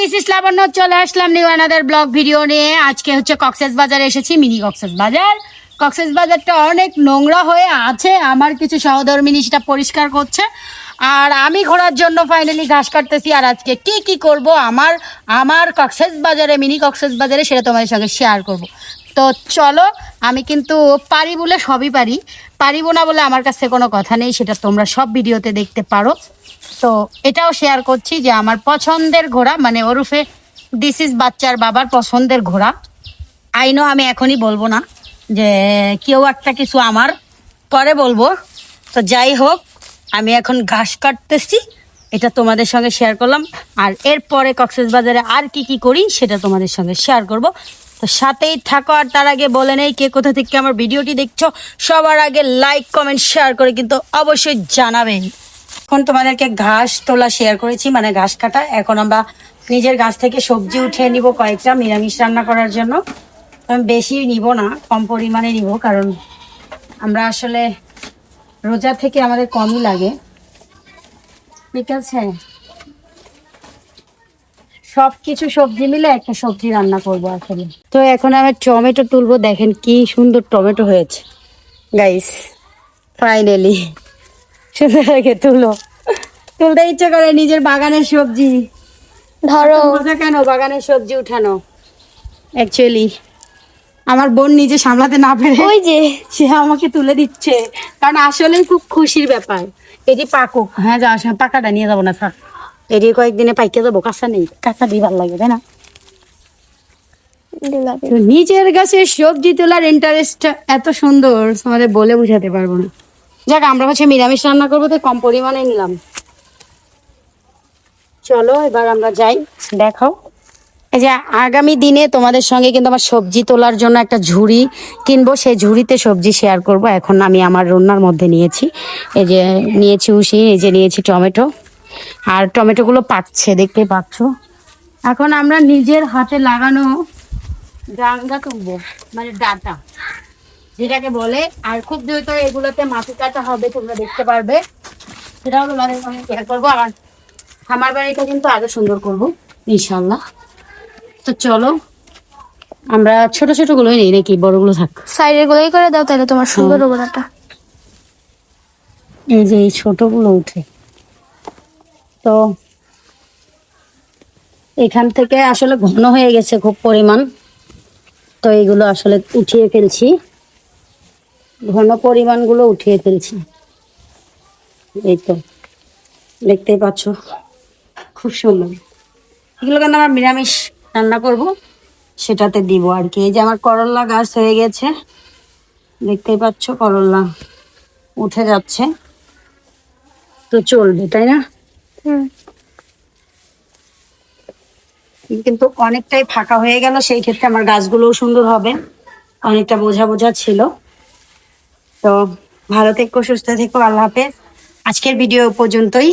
This is লাবণ্য, চলে আসলাম new another blog video নিয়ে। আজকে হচ্ছে কক্সেস বাজারে এসেছি, মিনি কক্সেস বাজার। কক্সেস বাজারটা অনেক নোংরা হয়ে আছে, আমার কিছু সহধর্মিনী সেটা পরিষ্কার করছে, আর আমি ঘোরার জন্য ফাইনালি ঘাস কাটতেছি। আর আজকে কি কি করব আমার আমার কক্সেস বাজারে, মিনি কক্সেস বাজারে, সেটা তোমাদের সঙ্গে শেয়ার করব। তো চলো, আমি কিন্তু পারি বলে সবই পারি, পারিব না বলে আমার কাছে কোনো কথা নেই, সেটা তোমরা সব ভিডিওতে দেখতে পারো। তো এটাও শেয়ার করছি যে আমার পছন্দের ঘোড়া, মানে ওরফে দিস ইজ বাচ্চার বাবার পছন্দের ঘোড়া। আইনো আমি এখনই বলবো না, যে কেউ একটা কিছু আমার পরে বলবো। তো যাই হোক, আমি এখন ঘাস কাটতেছি, এটা তোমাদের সঙ্গে শেয়ার করলাম। আর এরপরে কক্সবাজারে আর কি কি করি সেটা তোমাদের সঙ্গে শেয়ার করব। তো সাথেই থাকো। আর তার আগে বলে নেই, কে কোথা থেকে আমার ভিডিওটি দেখছো সবার আগে লাইক কমেন্ট শেয়ার করে কিন্তু অবশ্যই জানাবেন। এখন তোমাদেরকে ঘাস তোলা শেয়ার করেছি, মানে ঘাস কাটা। এখন আমরা নিজের গাছ থেকে সবজি উঠিয়ে নিব কয়েকটা নিরামিষ রান্না করার জন্য। আমি বেশি নিব না, কম পরিমাণে নিব, কারণ আমরা আসলে রোজা থেকে আমাদের কমই লাগে, ঠিক আছে? সবকিছু সবজি মিলে একটা সবজি রান্না করবো আসলে। তো এখন আমি টমেটো তুলবো, দেখেন কি সুন্দর টমেটো হয়েছে গাইস, ফাইনালি। সুন্দর লাগে, তুলতে ইচ্ছে করে নিজের বাগানের সবজি। ধরো মজা কেন বাগানের সবজি উঠানো, অ্যাকচুয়ালি আমার বোন নিজে সামলাতে না পেরে ওই যে সে আমাকে তুলে দিচ্ছে, কারণ আসলে খুব খুশির ব্যাপার। এটি পাকুক, হ্যাঁ যাওয়ার সময় পাকাটা নিয়ে যাবো না স্যার, এটি কয়েকদিনে পাইকে যাবো, কাঁচা নেই, কাঁচা দিয়ে ভালো লাগে তাই না? তো নিজের গাছে সবজি তোলার ইন্টারেস্ট এত সুন্দর, তোমাদের বলে বুঝাতে পারবো না। যাক, আমরা হচ্ছে নিরামিষ রান্না করবো, তো কম পরিমাণে নিলাম। চলো এবার আমরা যাই, দেখাও। এই যে আগামী দিনে তোমাদের সঙ্গে কিন্তু আমার সবজি তোলার জন্য একটা ঝুড়ি কিনবো, সেই ঝুড়িতে সবজি শেয়ার করব। এখন আমি আমার রান্নার মধ্যে নিয়েছি, এই যে নিয়েছি উশি, এই যে নিয়েছি টমেটো, আর টমেটোগুলো পাকছে, দেখতে পাচ্ছ। এখন আমরা নিজের হাতে লাগানো ডাঙ্গা তুলবো, মানে ডাটা যেটাকে বলে। আর খুব দ্রুত এগুলোতে মাটি কাটা হবে, তোমরা দেখতে পারবে, সেটাও তোমাদের সঙ্গে শেয়ার করবো। আর আমার বাড়িটা কিন্তু আরো সুন্দর করবো ইনশাল্লাহ। তো চলো, আমরা ছোট ছোট গুলোই নেই, নাকি বড়গুলো থাক? সাইডের গুলোই করে দাও, তাহলে তোমার সুন্দর ওগুলোটা। এই যে এই ছোটগুলো উঠে, তো এখান থেকে আসলে ঘন হয়ে গেছে খুব পরিমাণ, তো এইগুলো আসলে উঠিয়ে ফেলছি, ঘন পরিমাণগুলো উঠিয়ে ফেলছি। এই তো দেখতেই পাচ্ছ, খুব সুন্দর। এগুলো কিন্তু আমার নিরামিষ রান্না করব, সেটাতে দিব আর কি। এই যে আমার করল্লা গাছ হয়ে গেছে, দেখতেই পাচ্ছ, করল্লা উঠে যাচ্ছে, তো চলবে তাই না? কিন্তু অনেকটাই ফাঁকা হয়ে গেল, সেই ক্ষেত্রে আমার গাছগুলোও সুন্দর হবে, অনেকটা বোঝা বোঝা ছিল। তো ভালো থেকো, সুস্থ থেকো, আল্লাহ হাফেজ। আজকের ভিডিও পর্যন্তই।